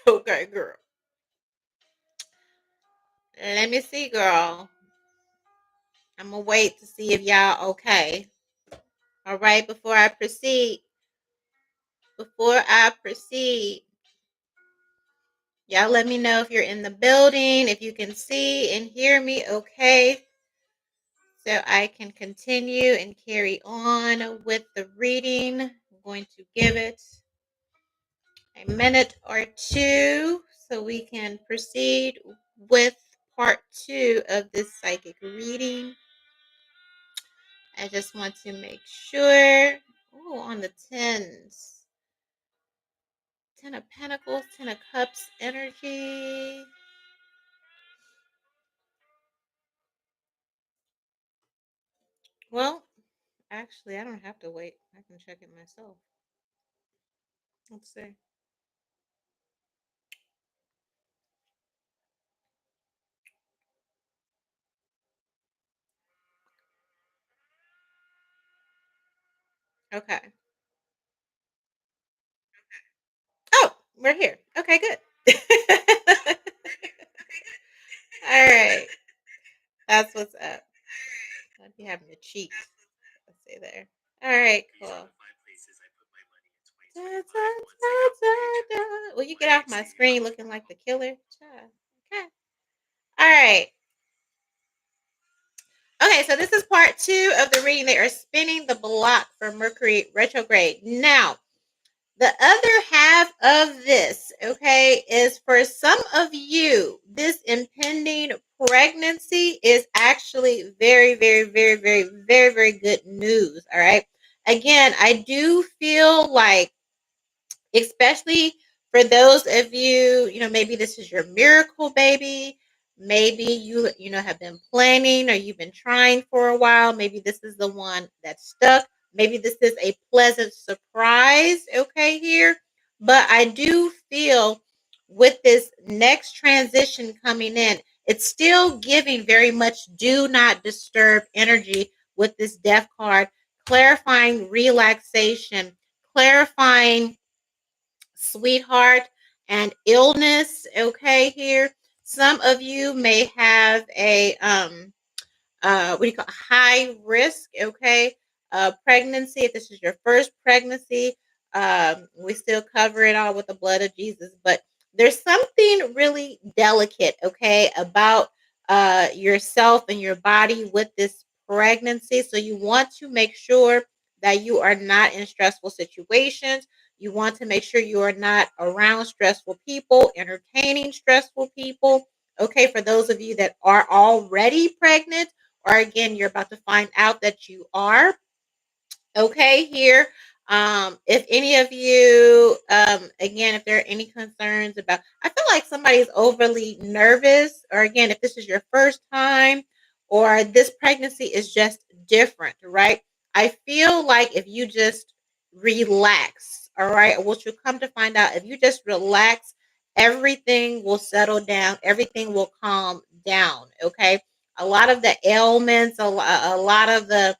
Okay, girl. Let me see, girl. I'm gonna wait to see if y'all okay. All right, before I proceed, y'all let me know if you're in the building, if you can see and hear me okay, so I can continue and carry on with the reading. I'm going to give it a minute or two so we can proceed with part 2 of this psychic reading. I just want to make sure. Oh, on the tens. 10 of Pentacles, 10 of Cups energy. Well, actually, I don't have to wait. I can check it myself. Let's see. Okay. Oh, we're here. Okay, good. All right. That's what's up. I'd be having to cheat. Let's see there. All right, cool. Da, da, da, da. Will you get off my screen looking like the killer? Okay. All right. Okay, so this is part 2 of the reading. They are spinning the block for Mercury retrograde. Now, the other half of this, okay, is for some of you, this impending pregnancy is actually very, very, very, very, very, very good news. All right. Again, I do feel like, especially for those of you, maybe this is your miracle baby. Maybe you have been planning or you've been trying for a while. Maybe this is the one that stuck. Maybe this is a pleasant surprise, okay, here. But I do feel with this next transition coming in, it's still giving very much do not disturb energy with this death card, clarifying relaxation, clarifying sweetheart and illness, okay, here. Some of you may have a what do you call high risk, okay, pregnancy. If this is your first pregnancy, we still cover it all with the blood of Jesus, but there's something really delicate, okay, about yourself and your body with this pregnancy. So you want to make sure that you are not in stressful situations. You want to make sure you are not around stressful people, entertaining stressful people. Okay, for those of you that are already pregnant, or again, you're about to find out that you are. Okay, here. If any of you, again, if there are any concerns about, I feel like somebody's overly nervous, or again, if this is your first time, or this pregnancy is just different, right? I feel like if you just relax, all right, what you'll come to find out, if you just relax, everything will settle down, everything will calm down, okay? A lot of the ailments, a lot of the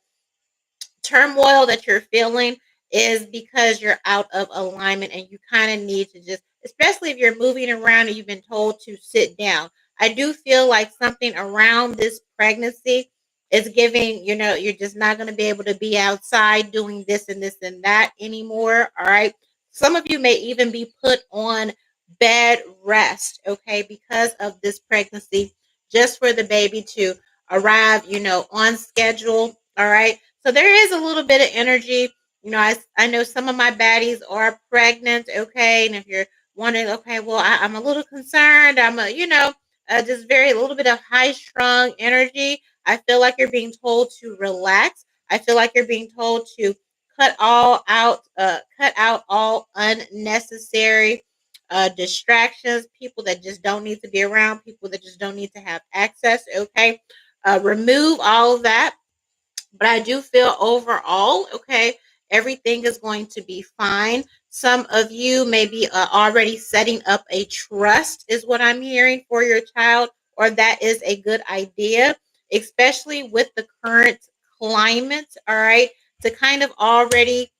turmoil that you're feeling is because you're out of alignment and you kind of need to just, especially if you're moving around and you've been told to sit down. I do feel like something around this pregnancy is giving, you're just not going to be able to be outside doing this and that anymore. All right. Some of you may even be put on bed rest, okay, because of this pregnancy, just for the baby to arrive, on schedule. All right. So there is a little bit of energy. I know some of my baddies are pregnant, okay? And if you're wondering, okay, well, I'm a little concerned. Just very a little bit of high strung energy. I feel like you're being told to relax. I feel like you're being told to cut out all unnecessary distractions, people that just don't need to be around, people that just don't need to have access, okay? Remove all of that, but I do feel overall, okay, everything is going to be fine. Some of you may be already setting up a trust, is what I'm hearing for your child, or that is a good idea, especially with the current climate, all right, to kind of already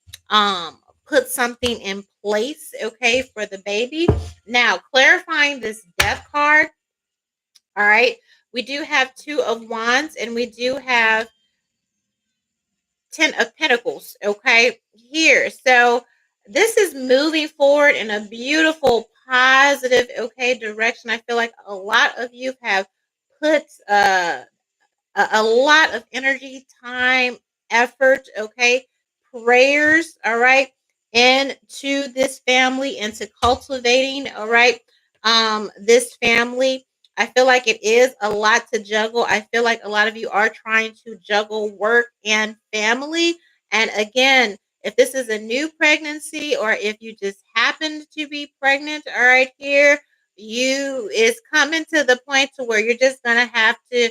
put something in place, okay, for the baby. Now, clarifying this death card, all right, we do have Two of Wands and we do have Ten of Pentacles, okay, here. So this is moving forward in a beautiful, positive, okay, direction. I feel like a lot of you have put a lot of energy, time, effort, okay, prayers, all right, into this family, into cultivating, all right, this family. I feel like it is a lot to juggle. I feel like a lot of you are trying to juggle work and family. And again, if this is a new pregnancy or if you just happened to be pregnant, all right, here, you is coming to the point to where you're just gonna have to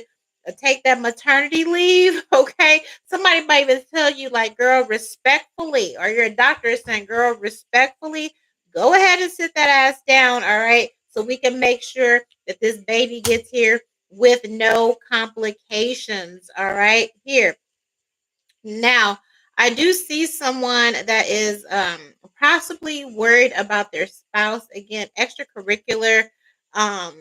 take that maternity leave, okay? Somebody might even tell you, like, girl, respectfully, or your doctor is saying, girl, respectfully, go ahead and sit that ass down, all right? So we can make sure that this baby gets here with no complications, all right? Here. Now, I do see someone that is possibly worried about their spouse. Again, extracurricular um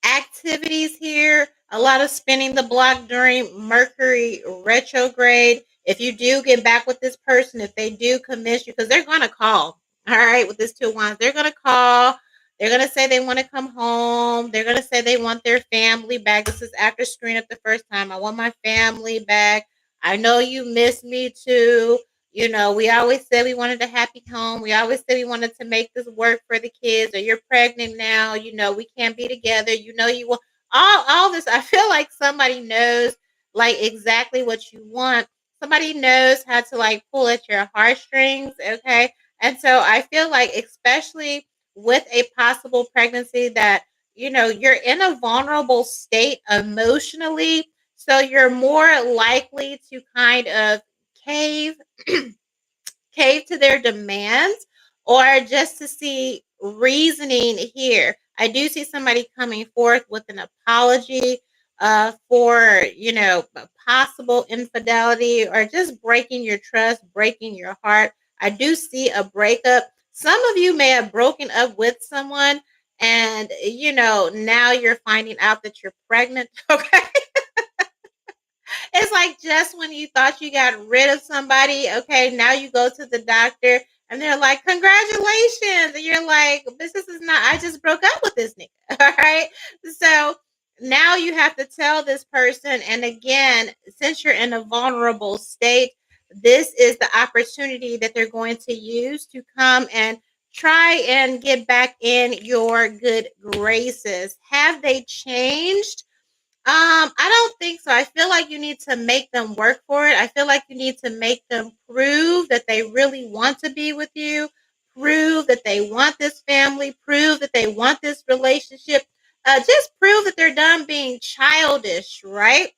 activities here. A lot of spinning the block during Mercury retrograde. If you do get back with this person, if they do convince you, because they're going to call, all right, with this Two of Wands, they're going to call. They're going to say they want to come home. They're going to say they want their family back. This is after screwing up the first time. I want my family back. I know you miss me too. You know, we always said we wanted a happy home. We always said we wanted to make this work for the kids. Or you're pregnant now. You know, we can't be together. You know, you want all this. I feel like somebody knows like exactly what you want. Somebody knows how to like pull at your heartstrings. Okay. And so I feel like, especially with a possible pregnancy, that, you know, you're in a vulnerable state emotionally. So you're more likely to kind of cave cave to their demands or just to see reasoning here. I do see somebody coming forth with an apology for, you know, possible infidelity or just breaking your trust, breaking your heart. I do see a breakup. Some of you may have broken up with someone and, you know, now you're finding out that you're pregnant. Okay. It's like just when you thought you got rid of somebody, okay, now you go to the doctor and they're like, congratulations. And you're like, this is not, I just broke up with this nigga. All right. So now you have to tell this person. And again, since you're in a vulnerable state, this is the opportunity that they're going to use to come and try and get back in your good graces. Have they changed? I don't think so. I feel like you need to make them work for it. I feel like you need to make them prove that they really want to be with you, prove that they want this family, prove that they want this relationship. Just prove that they're done being childish, right?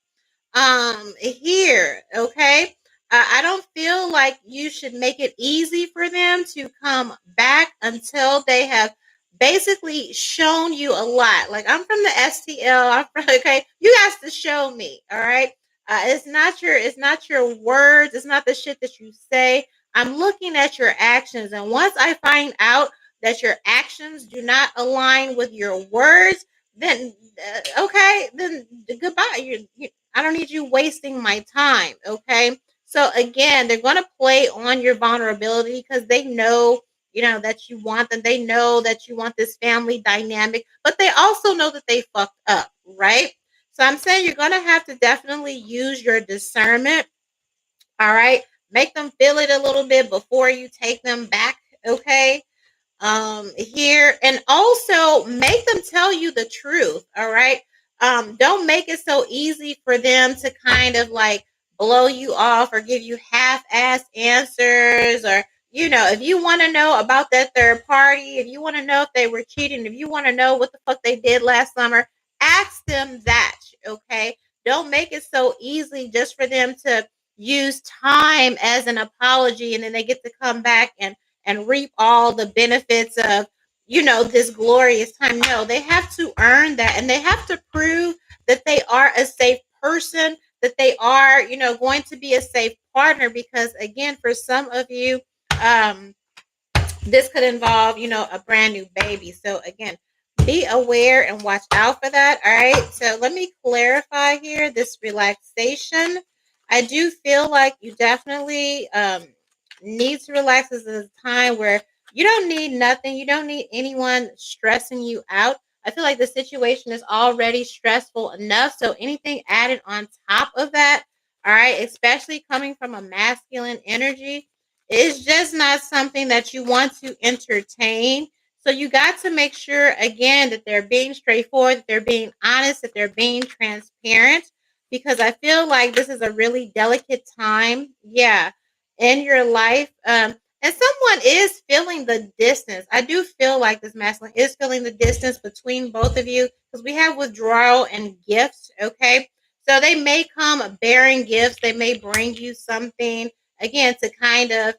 Here, okay. I don't feel like you should make it easy for them to come back until they have basically shown you a lot. Like, I'm from the STL. I'm from, okay, you guys to show me, all right. It's not your words, it's not the shit that you say. I'm looking at your actions, and once I find out that your actions do not align with your words, then okay, then goodbye. I don't need you wasting my time. Okay. So again, they're going to play on your vulnerability because they know, you know, that you want them. They know that you want this family dynamic, but they also know that they fucked up, right? So I'm saying you're going to have to definitely use your discernment. All right. Make them feel it a little bit before you take them back. Okay, here, and also make them tell you the truth. All right. Don't make it so easy for them to kind of like blow you off or give you half-ass answers. Or, you know, if you want to know about that third party, if you want to know if they were cheating, if you want to know what the fuck they did last summer, ask them that. Okay, don't make it so easy just for them to use time as an apology and then they get to come back and reap all the benefits of, you know, this glorious time. No, they have to earn that, and they have to prove that they are a safe person, that they are, you know, going to be a safe partner. Because again, for some of you, um, this could involve, a brand new baby. So again, be aware and watch out for that. All right. So let me clarify here this relaxation. I do feel like you definitely need to relax. This is a time where you don't need nothing. You don't need anyone stressing you out. I feel like the situation is already stressful enough. So anything added on top of that, all right, especially coming from a masculine energy, it's just not something that you want to entertain. So you got to make sure again that they're being straightforward, that they're being honest, that they're being transparent, because I feel like this is a really delicate time, yeah, in your life. And someone is feeling the distance. I do feel like this masculine is feeling the distance between both of you because we have withdrawal and gifts, okay? So they may come bearing gifts, they may bring you something again to kind of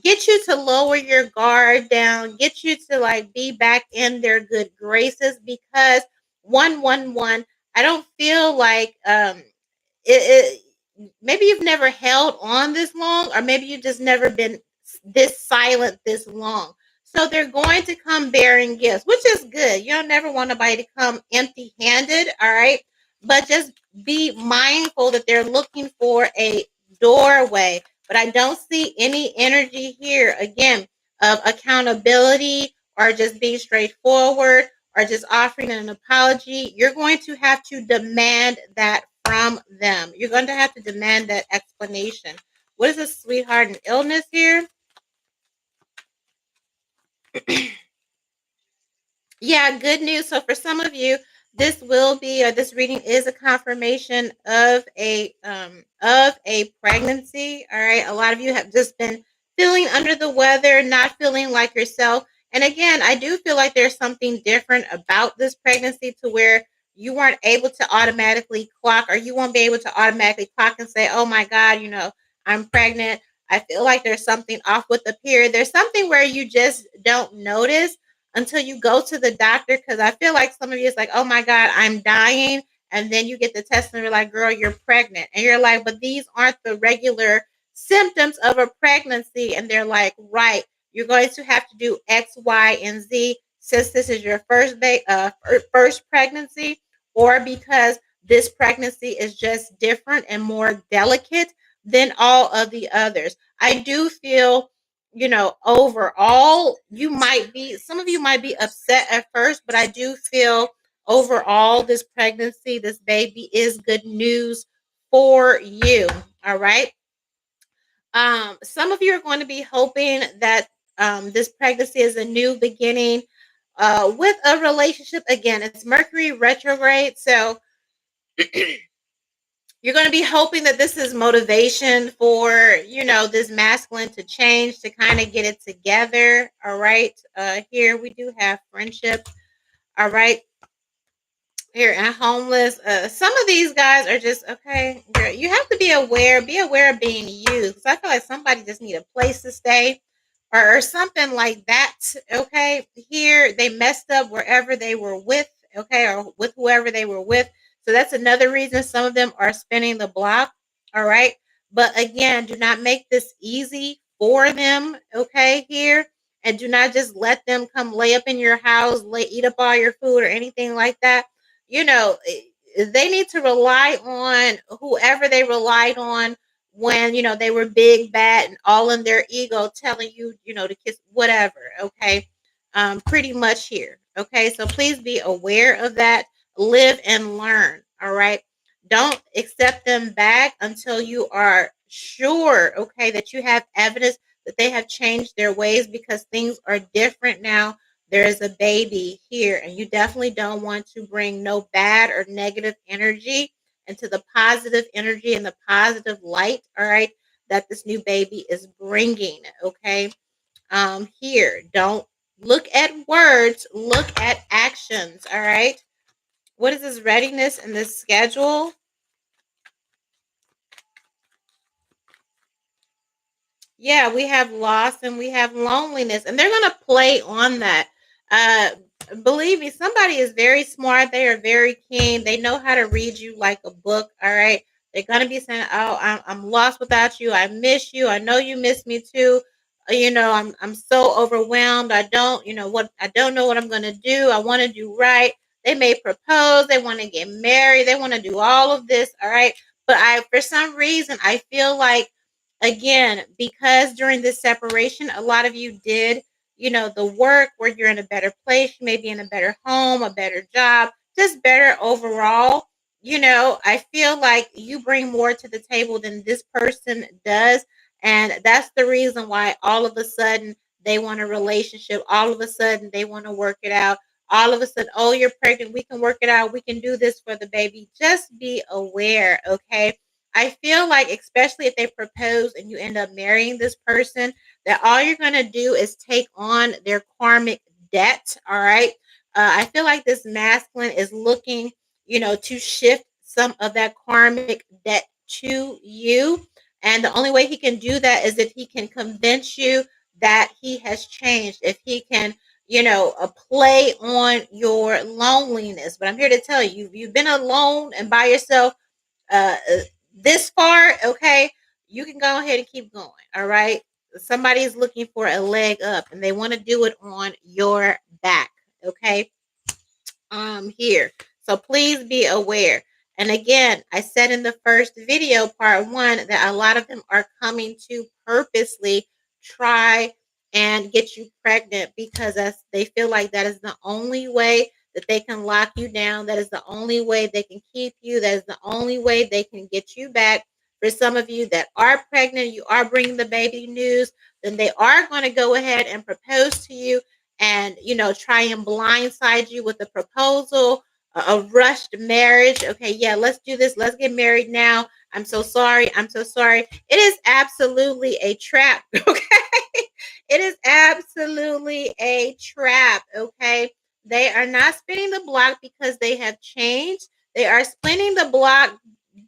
get you to lower your guard down, get you to like be back in their good graces because 111, I don't feel like it maybe you've never held on this long, or maybe you've just never been this silent this long. So they're going to come bearing gifts, which is good. You don't never want nobody to come empty handed, all right? But just be mindful that they're looking for a doorway. But I don't see any energy here, again, of accountability or just being straightforward or just offering an apology. You're going to have to demand that from them. You're going to have to demand that explanation. What is a sweetheart and illness here? Yeah, good news. So for some of you, this will be, or this reading is a confirmation of a pregnancy. All right. A lot of you have just been feeling under the weather, not feeling like yourself. And again, I do feel like there's something different about this pregnancy to where you weren't able to automatically clock, or you won't be able to automatically clock and say, oh my God, I'm pregnant. I feel like there's something off with the period. There's something where you just don't notice until you go to the doctor. Because I feel like some of you is like, oh my God, I'm dying. And then you get the test and they're like, girl, you're pregnant. And you're like, but these aren't the regular symptoms of a pregnancy. And they're like, right, you're going to have to do X, Y, and Z since this is your first pregnancy, or because this pregnancy is just different and more delicate than all of the others. I do feel, overall, some of you might be upset at first, but I do feel overall, this pregnancy, this baby is good news for you. All right. Some of you are going to be hoping that this pregnancy is a new beginning with a relationship. Again, it's Mercury retrograde. So you're going to be hoping that this is motivation for, this masculine to change, to kind of get it together. All right. Here we do have friendship. All right. Here and homeless. Some of these guys are just okay. Girl, you have to be aware. Be aware of being used. Because I feel like somebody just need a place to stay, or something like that. Okay, here they messed up wherever they were with. Okay, or with whoever they were with. So that's another reason some of them are spinning the block. All right, but again, do not make this easy for them. Okay, here. And do not just let them come lay up in your house, eat up all your food or anything like that. They need to rely on whoever they relied on when, they were big, bad, and all in their ego telling you, to kiss whatever. Okay. Pretty much here. Okay. So please be aware of that. Live and learn. All right. Don't accept them back until you are sure, okay, that you have evidence that they have changed their ways, because things are different now. There is a baby here, and you definitely don't want to bring no bad or negative energy into the positive energy and the positive light, all right, that this new baby is bringing, okay? Here, don't look at words, look at actions, all right? What is this readiness and this schedule? Yeah, we have loss and we have loneliness, and they're going to play on that. Uh, Believe me, somebody is very smart. They are very keen. They know how to read you like a book. All right. They're going to be saying, oh, I'm lost without you. I miss you. I know you miss me too. I'm so overwhelmed. I don't know what I'm going to do. I want to do right. They may propose, they want to get married, they want to do all of this, all right? But I for some reason I feel like, again, because during this separation a lot of you did, the work where you're in a better place, you may be in a better home, a better job, just better overall. I feel like you bring more to the table than this person does. And that's the reason why all of a sudden they want a relationship. All of a sudden they want to work it out. All of a sudden, oh, you're pregnant. We can work it out. We can do this for the baby. Just be aware, okay? I feel like, especially if they propose and you end up marrying this person, that all you're going to do is take on their karmic debt, all right? I feel like this masculine is looking, to shift some of that karmic debt to you. And the only way he can do that is if he can convince you that he has changed, if he can, play on your loneliness. But I'm here to tell you, you've been alone and by yourself this far, okay, you can go ahead and keep going. All right. Somebody's looking for a leg up and they want to do it on your back. Okay. Here. So please be aware. And again, I said in the first video, part one, that a lot of them are coming to purposely try and get you pregnant because they feel like that is the only way that they can lock you down. That is the only way they can keep you. That is the only way they can get you back. For some of you that are pregnant, you are bringing the baby news, then they are going to go ahead and propose to you and try and blindside you with a proposal, a rushed marriage. Okay, yeah, let's do this, let's get married now. I'm so sorry. It is absolutely a trap. Okay, it is absolutely a trap. Okay, they are not spinning the block because they have changed. They are spinning the block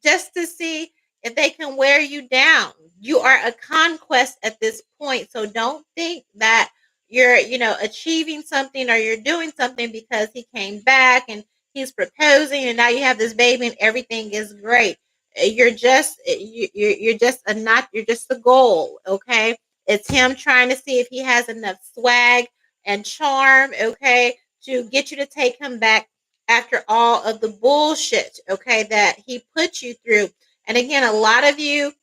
just to see if they can wear you down. You are a conquest at this point, so don't think that you're achieving something or you're doing something because he came back and he's proposing and now you have this baby and everything is great. You're just a not you're just a goal. Okay, it's him trying to see if he has enough swag and charm, okay, to get you to take him back after all of the bullshit, okay, that he put you through. And again, a lot of you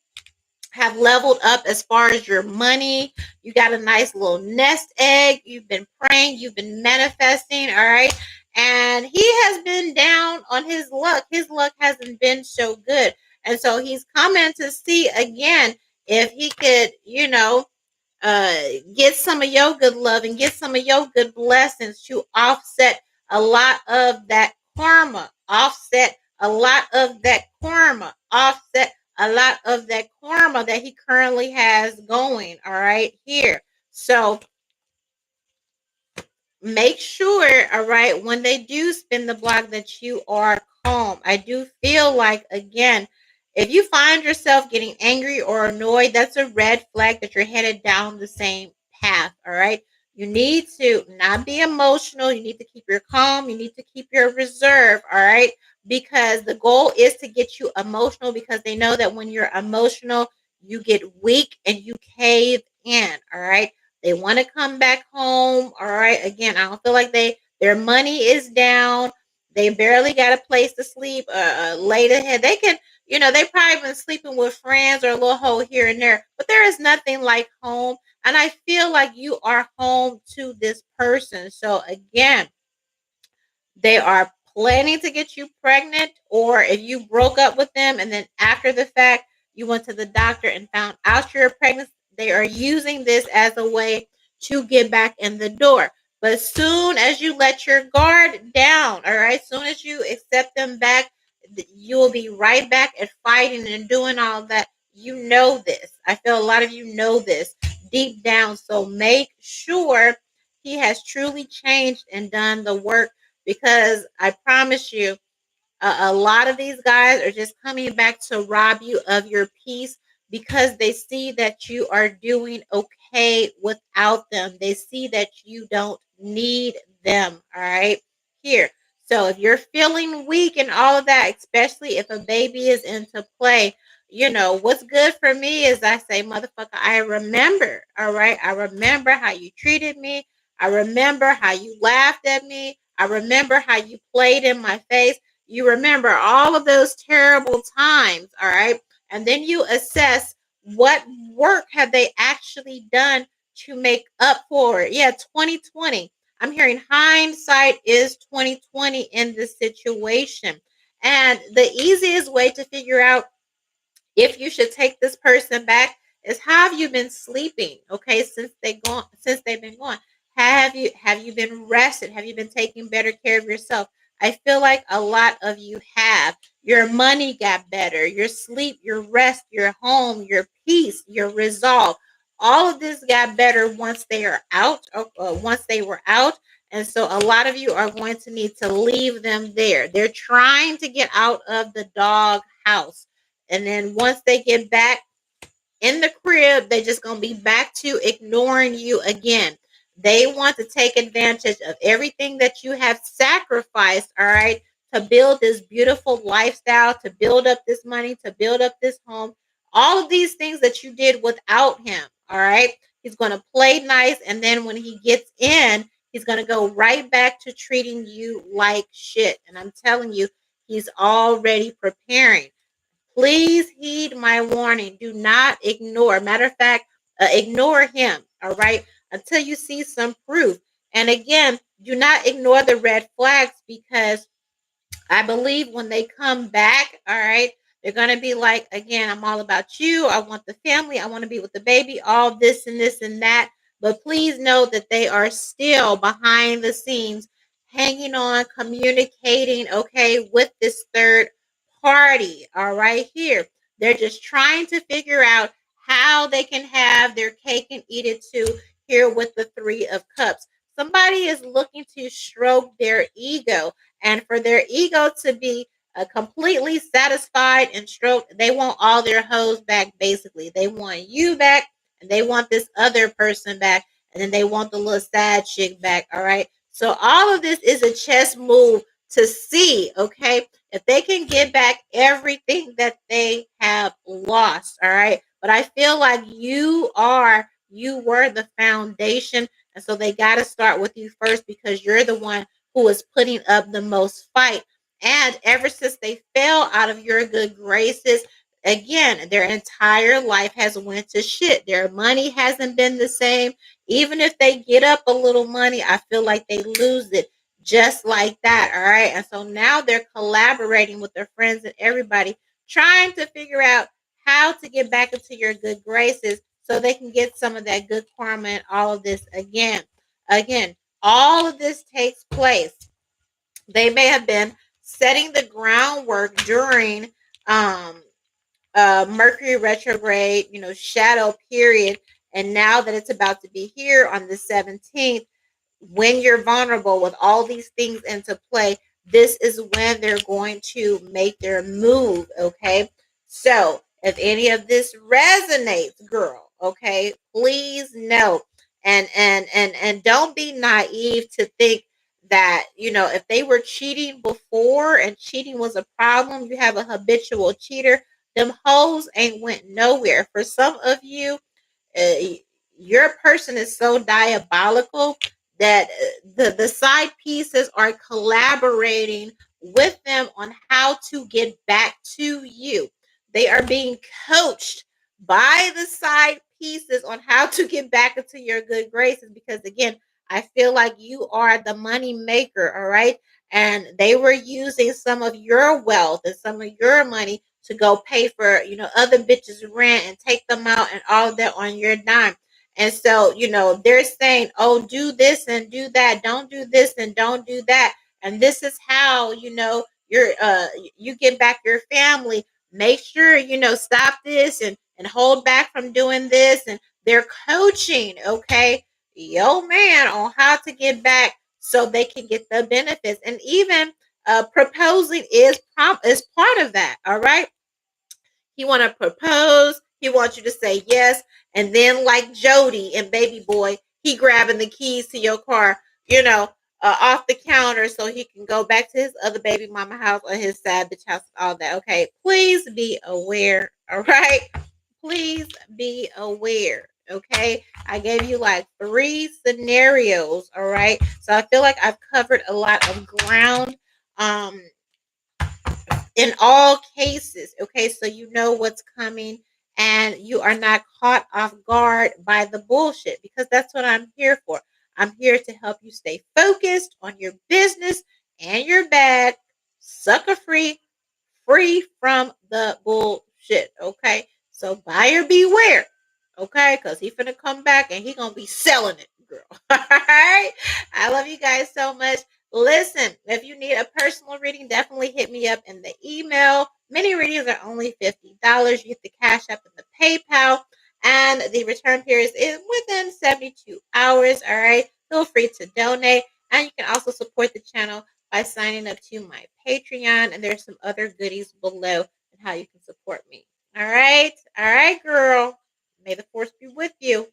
have leveled up as far as your money. You got a nice little nest egg. You've been praying, you've been manifesting, all right? And he has been down on his luck. His luck hasn't been so good. And so he's coming to see again if he could, uh, get some of your good love and get some of your good blessings to offset a lot of that karma, offset a lot of that karma, offset a lot of that karma that he currently has going. All right, here. So make sure, all right, when they do spin the block, that you are calm. I do feel like, again, if you find yourself getting angry or annoyed, that's a red flag that you're headed down the same path. All right. You need to not be emotional. You need to keep your calm. You need to keep your reserve. All right. Because the goal is to get you emotional because they know that when you're emotional, you get weak and you cave in. All right. They want to come back home. All right. Again, I don't feel like their money is down. They barely got a place to sleep. Laid ahead. They can, they probably been sleeping with friends or a little hole here and there. But there is nothing like home. And I feel like you are home to this person. So again, they are planning to get you pregnant, or if you broke up with them and then after the fact you went to the doctor and found out you're pregnant, they are using this as a way to get back in the door. But soon as you let your guard down, all right, soon as you accept them back, you will be right back at fighting and doing all that. You know this. I feel a lot of you know this deep down. So make sure he has truly changed and done the work, because I promise you, a lot of these guys are just coming back to rob you of your peace because they see that you are doing okay without them. They see that you don't need them. All right. Here. So if you're feeling weak and all of that, especially if a baby is into play, what's good for me is I say, motherfucker, I remember, all right? I remember how you treated me. I remember how you laughed at me. I remember how you played in my face. You remember all of those terrible times, all right? And then you assess what work have they actually done to make up for it. Yeah, 2020. I'm hearing hindsight is 2020 in this situation. And the easiest way to figure out if you should take this person back is, how have you been sleeping, okay, since they've been gone? Have you been rested? Have you been taking better care of yourself? I feel like a lot of you have. Your money got better, your sleep, your rest, your home, your peace, your resolve, all of this got better once they are out, once they were out. And so a lot of you are going to need to leave them there. They're trying to get out of the dog house, and then once they get back in the crib, they just gonna be back to ignoring you again. They want to take advantage of everything that you have sacrificed, all right, to build this beautiful lifestyle, to build up this money, to build up this home. All of these things that you did without him, all right. He's gonna play nice, and then when he gets in, he's gonna go right back to treating you like shit. And I'm telling you, he's already preparing. Please heed my warning. Do not ignore. Matter of fact, ignore him, all right, until you see some proof. And again, do not ignore the red flags, because I believe when they come back, all right, they're going to be like, again, I'm all about you. I want the family. I want to be with the baby, all this and that. But please know that they are still behind the scenes, hanging on, communicating, okay, with this third party, all right, here. They're just trying to figure out how they can have their cake and eat it too, here with the Three of Cups. Somebody is looking to stroke their ego, and for their ego to be completely satisfied and stroked, they want all their hoes back, basically. They want you back, and they want this other person back, and then they want the little side chick back, all right? So all of this is a chess move to see, okay, if they can get back everything that they have lost, all right? But I feel like you were the foundation, and so they got to start with you first, because you're the one who is putting up the most fight. And ever since they fell out of your good graces, again, their entire life has went to shit. Their money hasn't been the same. Even if they get up a little money, I feel like they lose it just like that. All right. And so now they're collaborating with their friends and everybody, trying to figure out how to get back into your good graces so they can get some of that good karma and all of this again. Again, all of this takes place. They may have been setting the groundwork during um, Mercury retrograde, shadow period. And now that it's about to be here on the 17th, when you're vulnerable with all these things into play, this is when they're going to make their move. Okay. So if any of this resonates, girl, okay, please know. And don't be naive to think that, if they were cheating before and cheating was a problem, you have a habitual cheater, them hoes ain't went nowhere. For some of you, uh, your person is so diabolical that the side pieces are collaborating with them on how to get back to you. They are being coached by the side pieces on how to get back into your good graces, because again, I feel like you are the money maker, all right? And they were using some of your wealth and some of your money to go pay for, other bitches' rent and take them out and all that on your dime. And so, they're saying, oh, do this and do that. Don't do this and don't do that. And this is how, you get back your family. Make sure, stop this and hold back from doing this. And they're coaching, okay, yo man, on how to get back so they can get the benefits. And even proposing is part of that. All right. He want to propose. He wants you to say yes. And then, like Jody and Baby Boy, he grabbing the keys to your car, off the counter so he can go back to his other baby mama house or his sad bitch house, all that. Okay. Please be aware. All right. Please be aware. Okay. I gave you like 3 scenarios. All right. So I feel like I've covered a lot of ground. Um, in all cases, okay, so you know what's coming and you are not caught off guard by the bullshit because that's what I'm here for. I'm here to help you stay focused on your business and your bag, sucker free, free from the bullshit, okay? So buyer beware, okay? Because he finna come back and he gonna be selling it, girl. All right? I love you guys so much. Listen, if you need a personal reading, definitely hit me up in the email. Many readings are only $50. You get the Cash App and the PayPal, and the return period is within 72 hours. All right, feel free to donate, and you can also support the channel by signing up to my Patreon. And there's some other goodies below and how you can support me. All right, girl. May the force be with you.